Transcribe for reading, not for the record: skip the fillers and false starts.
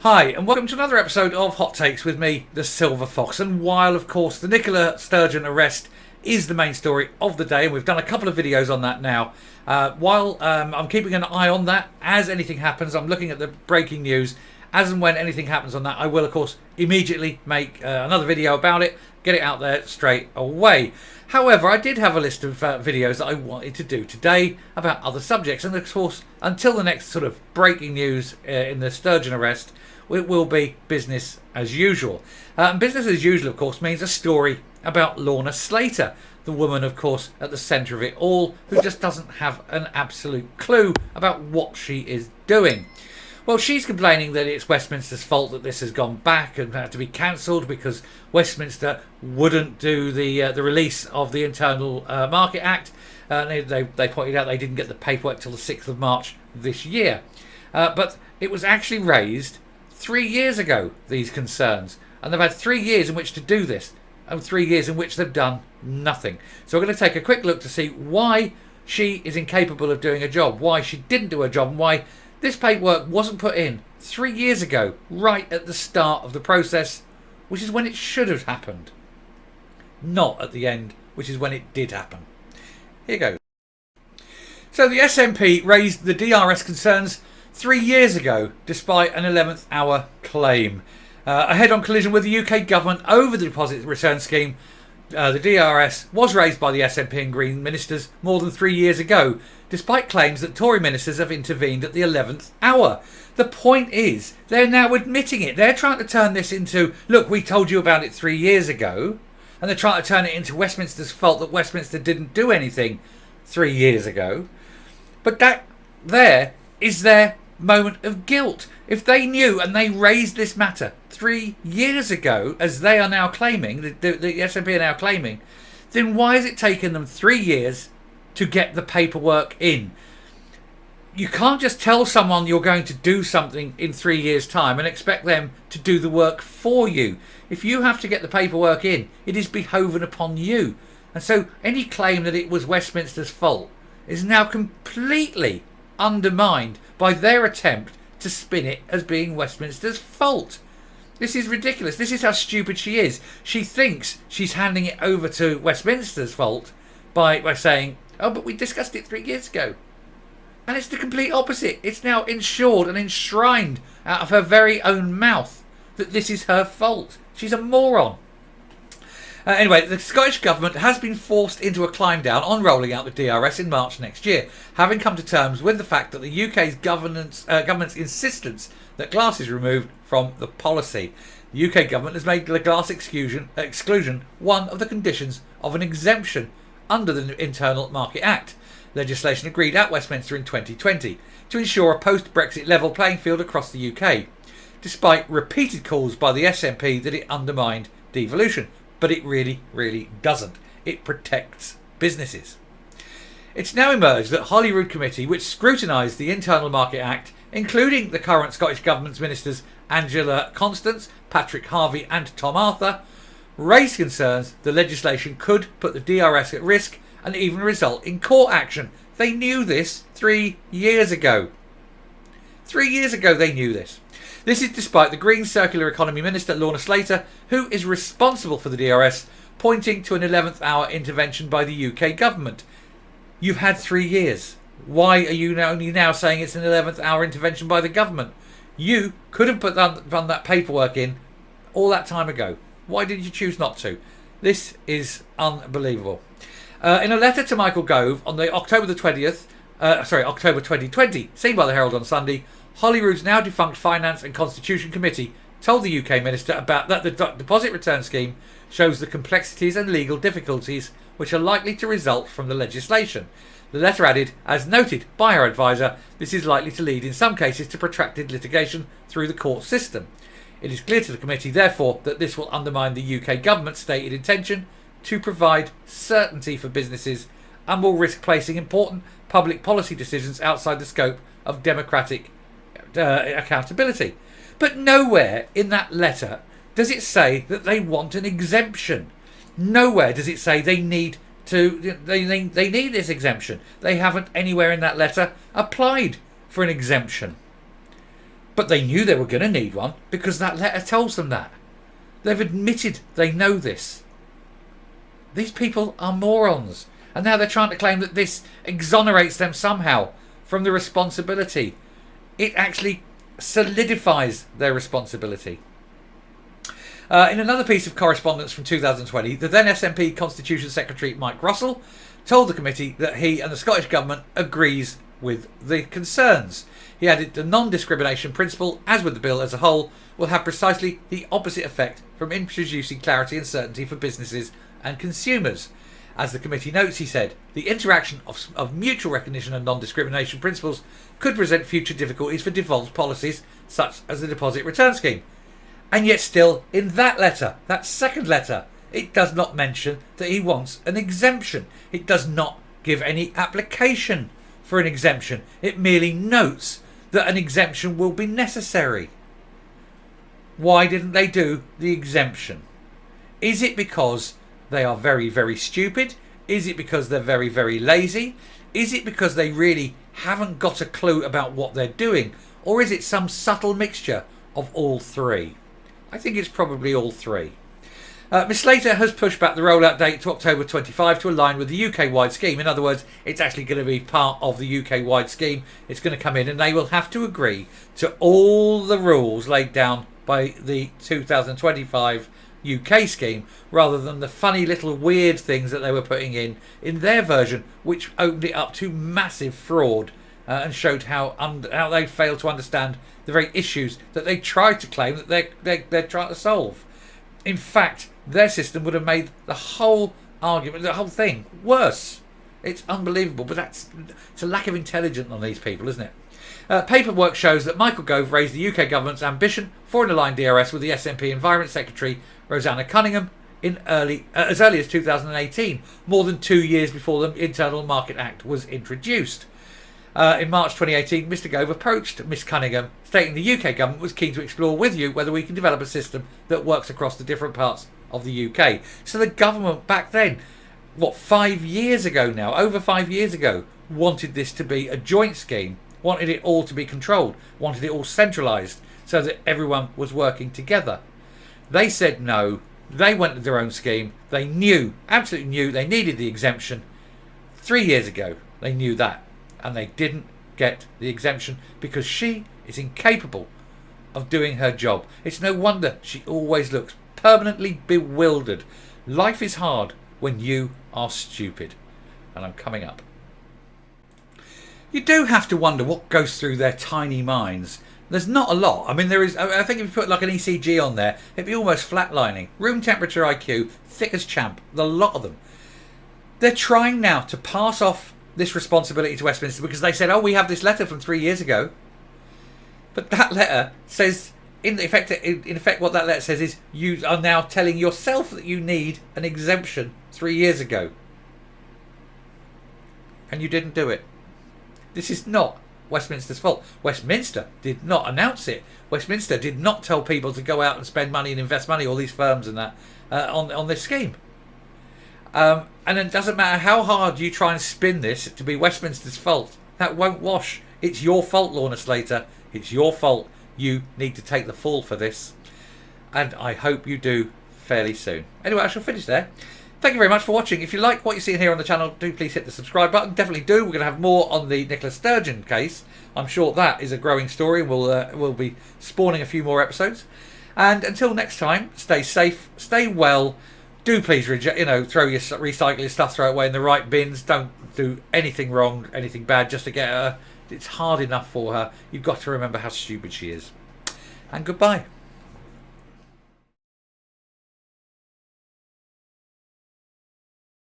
Hi, and welcome to another episode of Hot Takes with me, the Silver Fox. And while, of course, the Nicola Sturgeon arrest is the main story of the day, and we've done a couple of videos on that now, while I'm keeping an eye on that, as anything happens, I'm looking at the breaking news. As and when anything happens on that, I will, of course, immediately make another video about it, get it out there straight away. However, I did have a list of videos that I wanted to do today about other subjects, and of course, until the next sort of breaking news in the Sturgeon arrest, it will be business as usual. Business as usual, of course, means a story about Lorna Slater, the woman, of course, at the centre of it all, who just doesn't have an absolute clue about what she is doing. Well, she's complaining that it's Westminster's fault that this has gone back and had to be cancelled because Westminster wouldn't do the release of the Internal Market Act. They pointed out they didn't get the paperwork till the 6th of March this year. But it was actually raised 3 years ago, these concerns. And they've had 3 years in which to do this, and 3 years in which they've done nothing. So we're going to take a quick look to see why she is incapable of doing a job, why she didn't do a job, and why this paperwork wasn't put in 3 years ago, right at the start of the process, which is when it should have happened. Not at the end, which is when it did happen. Here goes. So the SNP raised the DRS concerns 3 years ago, despite an 11th hour claim. A head-on collision with the UK government over the deposit return scheme, the DRS was raised by the SNP and Green ministers more than 3 years ago, despite claims that Tory ministers have intervened at the 11th hour. The point is, they're now admitting it. They're trying to turn this into, look, we told you about it 3 years ago, and they're trying to turn it into Westminster's fault that Westminster didn't do anything 3 years ago. But that there is their moment of guilt. If they knew and they raised this matter 3 years ago, as they are now claiming, the SNP are now claiming, then why has it taken them 3 years to get the paperwork in? You can't just tell someone you're going to do something in 3 years' time and expect them to do the work for you. If you have to get the paperwork in, it is behoven upon you. And so any claim that it was Westminster's fault is now completely undermined by their attempt to spin it as being Westminster's fault. This is ridiculous. This is how stupid she is. She thinks she's handing it over to Westminster's fault by saying, oh, but we discussed it 3 years ago. And it's the complete opposite. It's now ensured and enshrined out of her very own mouth that this is her fault. She's a moron. Anyway, the Scottish Government has been forced into a climb down on rolling out the DRS in March next year, having come to terms with the fact that the UK's government's insistence that glass is removed from the policy. The UK government has made the glass exclusion one of the conditions of an exemption under the Internal Market Act, legislation agreed at Westminster in 2020, to ensure a post-Brexit level playing field across the UK, despite repeated calls by the SNP that it undermined devolution. But it really, really doesn't. It protects businesses. It's now emerged that Holyrood Committee, which scrutinised the Internal Market Act, including the current Scottish Government's ministers Angela Constance, Patrick Harvey and Tom Arthur, raised concerns the legislation could put the DRS at risk and even result in court action. They knew this 3 years ago. 3 years ago they knew this. This is despite the Green Circular Economy Minister Lorna Slater, who is responsible for the DRS, pointing to an 11th hour intervention by the UK government. You've had 3 years. Why are you only now saying it's an 11th hour intervention by the government? You could have done that paperwork in all that time ago. Why did you choose not to? This is unbelievable. In a letter to Michael Gove on the October 2020, seen by the Herald on Sunday, Holyrood's now defunct Finance and Constitution Committee told the UK Minister about that the deposit return scheme shows the complexities and legal difficulties which are likely to result from the legislation. The letter added, as noted by her adviser, this is likely to lead in some cases to protracted litigation through the court system. It is clear to the committee, therefore, that this will undermine the UK government's stated intention to provide certainty for businesses and will risk placing important public policy decisions outside the scope of democratic accountability. But nowhere in that letter does it say that they want an exemption. Nowhere does it say they need this exemption. They haven't anywhere in that letter applied for an exemption. But they knew they were going to need one because that letter tells them that. They've admitted they know this. These people are morons. And now they're trying to claim that this exonerates them somehow from the responsibility. It actually solidifies their responsibility. In another piece of correspondence from 2020, the then SNP Constitution Secretary Mike Russell told the committee that he and the Scottish Government agrees with the concerns. He added the non-discrimination principle, as with the bill as a whole, will have precisely the opposite effect from introducing clarity and certainty for businesses and consumers. As the committee notes, he said, the interaction of mutual recognition and non-discrimination principles could present future difficulties for devolved policies such as the deposit return scheme. And yet still, in that letter, that second letter, it does not mention that he wants an exemption. It does not give any application for an exemption. It merely notes that an exemption will be necessary. Why didn't they do the exemption? Is it because they are very, very stupid? Is it because they're very, very lazy? Is it because they really haven't got a clue about what they're doing? Or is it some subtle mixture of all three? I think it's probably all three. Ms Slater has pushed back the rollout date to October 25 to align with the UK-wide scheme. In other words, it's actually going to be part of the UK-wide scheme. It's going to come in and they will have to agree to all the rules laid down by the 2025 UK scheme, rather than the funny little weird things that they were putting in their version, which opened it up to massive fraud and showed how they failed to understand the very issues that they tried to claim that they're trying to solve. In fact, their system would have made the whole argument, the whole thing, worse. It's unbelievable, but it's a lack of intelligence on these people, isn't it? Paperwork shows that Michael Gove raised the UK government's ambition for an aligned DRS with the SNP Environment Secretary Rosanna Cunningham as early as 2018, more than 2 years before the Internal Market Act was introduced. In March 2018, Mr Gove approached Miss Cunningham, stating the UK government was keen to explore with you whether we can develop a system that works across the different parts of the UK. So the government back then, 5 years ago now, over 5 years ago, wanted this to be a joint scheme, wanted it all to be controlled, wanted it all centralised so that everyone was working together. They said no, they went with their own scheme, they knew, absolutely knew they needed the exemption. 3 years ago, they knew that. And they didn't get the exemption because she is incapable of doing her job. It's no wonder she always looks permanently bewildered. Life is hard when you are stupid. And I'm coming up. You do have to wonder what goes through their tiny minds. There's not a lot. I mean, there is. I think if you put like an ECG on there, it'd be almost flatlining. Room temperature IQ, thick as champ. The lot of them. They're trying now to pass off this responsibility to Westminster because they said, oh, we have this letter from 3 years ago. But that letter says, in effect, what that letter says is you are now telling yourself that you need an exemption 3 years ago. And you didn't do it. This is not Westminster's fault. Westminster did not announce it. Westminster did not tell people to go out and spend money and invest money, all these firms and that, on this scheme. And it doesn't matter how hard you try and spin this to be Westminster's fault. That won't wash. It's your fault, Lorna Slater. It's your fault. You need to take the fall for this. And I hope you do fairly soon. Anyway, I shall finish there. Thank you very much for watching. If you like what you're seeing here on the channel, do please hit the subscribe button. Definitely do. We're going to have more on the Nicola Sturgeon case. I'm sure that is a growing story. We'll be spawning a few more episodes. And until next time, stay safe, stay well. Do please, throw your recycle your stuff, throw it away in the right bins. Don't do anything wrong, anything bad, just to get her. It's hard enough for her. You've got to remember how stupid she is. And goodbye.